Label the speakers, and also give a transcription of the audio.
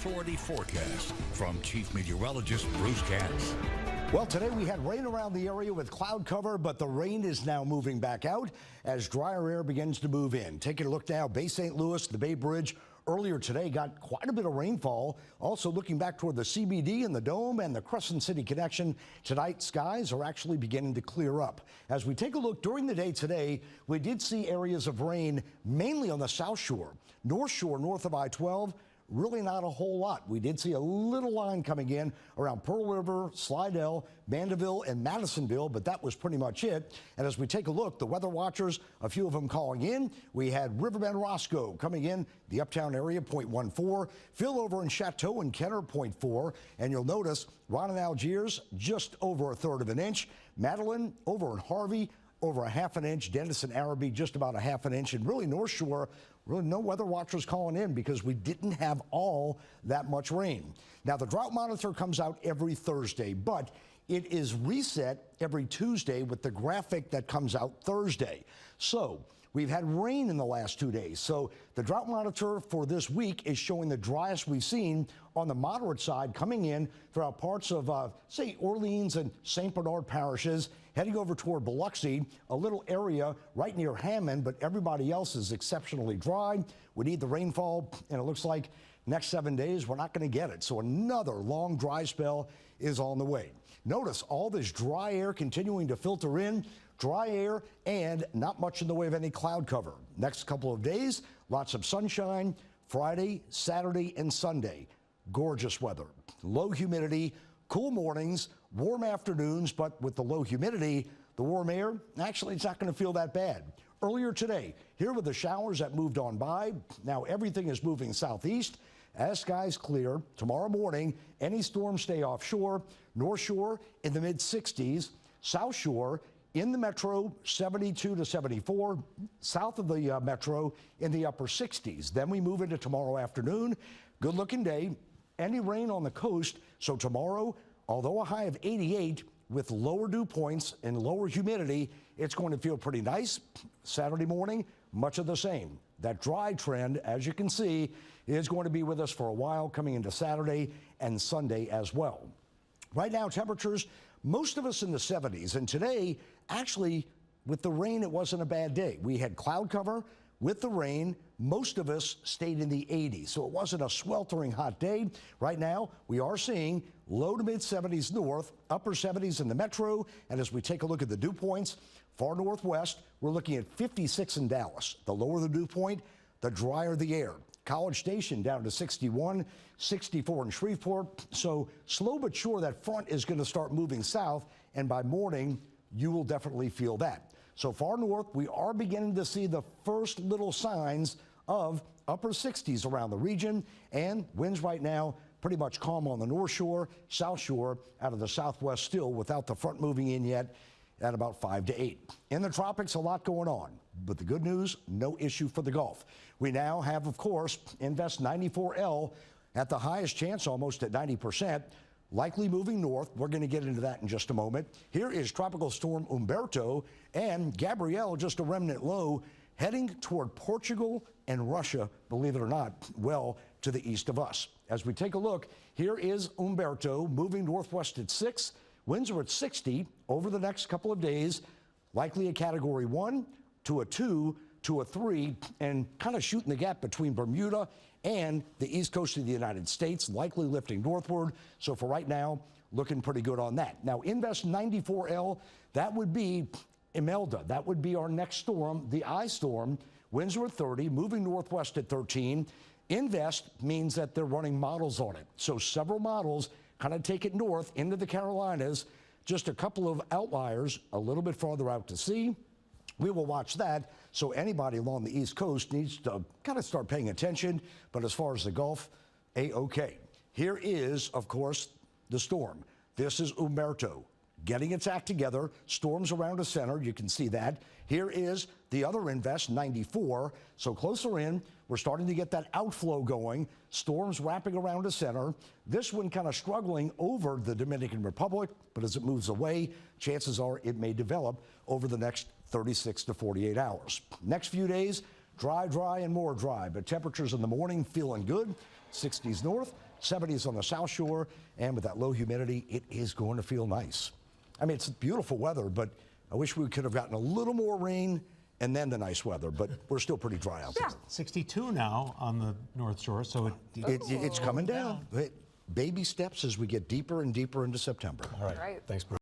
Speaker 1: Authority forecast from Chief Meteorologist Bruce Katz.
Speaker 2: Well, today we had rain around the area with cloud cover, but the rain is now moving back out as drier air begins to move in. Taking a look now, Bay St. Louis, the Bay Bridge, earlier today got quite a bit of rainfall. Also looking back toward the CBD and the Dome and the Crescent City connection, tonight skies are actually beginning to clear up. As we take a look during the day today, we did see areas of rain mainly on the South Shore. North Shore, north of I-12, really not a whole lot. We did see a little line coming in around Pearl River, Slidell, Mandeville, and Madisonville, but that was pretty much it. And as we take a look, the weather watchers, a few of them calling in. We had Riverbend Roscoe coming in, the uptown area, 0.14. Phil over in Chateau and Kenner, 0.4. And you'll notice Ron and Algiers, just over a third of an inch. Madeline over in Harvey, over a half an inch. Dennis and Araby, just about a half an inch. And really North Shore, really no weather watchers calling in because we didn't have all that much rain. Now the drought monitor comes out every Thursday, but it is reset every Tuesday with the graphic that comes out Thursday. So we've had rain in the last 2 days. So the drought monitor for this week is showing the driest we've seen on the moderate side coming in throughout parts of, say, Orleans and St. Bernard parishes, heading over toward Biloxi, a little area right near Hammond, but everybody else is exceptionally dry. We need the rainfall, and it looks like next 7 days we're not going to get it. So another long dry spell is on the way. Notice all this dry air continuing to filter in, dry air and not much in the way of any cloud cover. Next couple of days, lots of sunshine, Friday, Saturday, and Sunday. Gorgeous weather, low humidity, cool mornings, warm afternoons, but with the low humidity, the warm air, actually it's not going to feel that bad. Earlier today, here were the showers that moved on by. Now everything is moving southeast. As skies clear, tomorrow morning, any storms stay offshore. North Shore in the mid-60s, South Shore in the metro, 72 to 74, south of the metro in the upper 60s. Then we move into tomorrow afternoon. Good looking day. Any rain on the coast. So tomorrow, although a high of 88 with lower dew points and lower humidity, it's going to feel pretty nice. Saturday morning, much of the same. That dry trend, as you can see, is going to be with us for a while coming into Saturday and Sunday as well. Right now, temperatures, most of us in the 70s. And today, actually, with the rain, it wasn't a bad day. We had cloud cover. With the rain, most of us stayed in the 80s, so it wasn't a sweltering hot day. Right now, we are seeing low to mid-70s north, upper 70s in the metro, and as we take a look at the dew points, far northwest, we're looking at 56 in Dallas. The lower the dew point, the drier the air. College Station down to 61, 64 in Shreveport. So slow but sure that front is going to start moving south, and by morning, you will definitely feel that. So far north, we are beginning to see the first little signs of upper 60s around the region, and winds right now pretty much calm on the North Shore, South Shore, out of the southwest still without the front moving in yet at about 5 to 8. In the tropics, a lot going on, but the good news, no issue for the Gulf. We now have, of course, Invest 94L at the highest chance, almost at 90%. Likely moving north. We're going to get into that in just a moment. Here is Tropical Storm Umberto and Gabrielle, just a remnant low, heading toward Portugal and Russia, believe it or not, well to the east of us. As we take a look, here is Umberto moving northwest at 6. Winds are at 60 over the next couple of days, likely a Category 1 to a 2 to a 3, and kind of shooting the gap between Bermuda and the east coast of the United States, likely lifting northward. So for right now, looking pretty good on that. Now, Invest 94L, that would be Imelda. That would be our next storm, the I storm. Winds are at 30, moving northwest at 13. Invest means that they're running models on it. So several models kind of take it north into the Carolinas. Just a couple of outliers a little bit farther out to sea. We will watch that, so anybody along the East Coast needs to kind of start paying attention. But as far as the Gulf, A-OK. Here is, of course, the storm. This is Umberto getting its act together. Storms around the center, you can see that. Here is the other Invest 94. So closer in, we're starting to get that outflow going. Storms wrapping around the center. This one kind of struggling over the Dominican Republic, but as it moves away, chances are it may develop over the next 36 to 48 hours. Next few days, dry, and more dry, but temperatures in the morning feeling good. 60s north, 70s on the South Shore, and with that low humidity, it is going to feel nice. I mean, it's beautiful weather, but I wish we could have gotten a little more rain and then the nice weather, but we're still pretty dry out there.
Speaker 3: 62 now on the North Shore, so
Speaker 2: It's coming down. Baby steps as we get deeper and deeper into September.
Speaker 3: All right. Thanks, Bruce.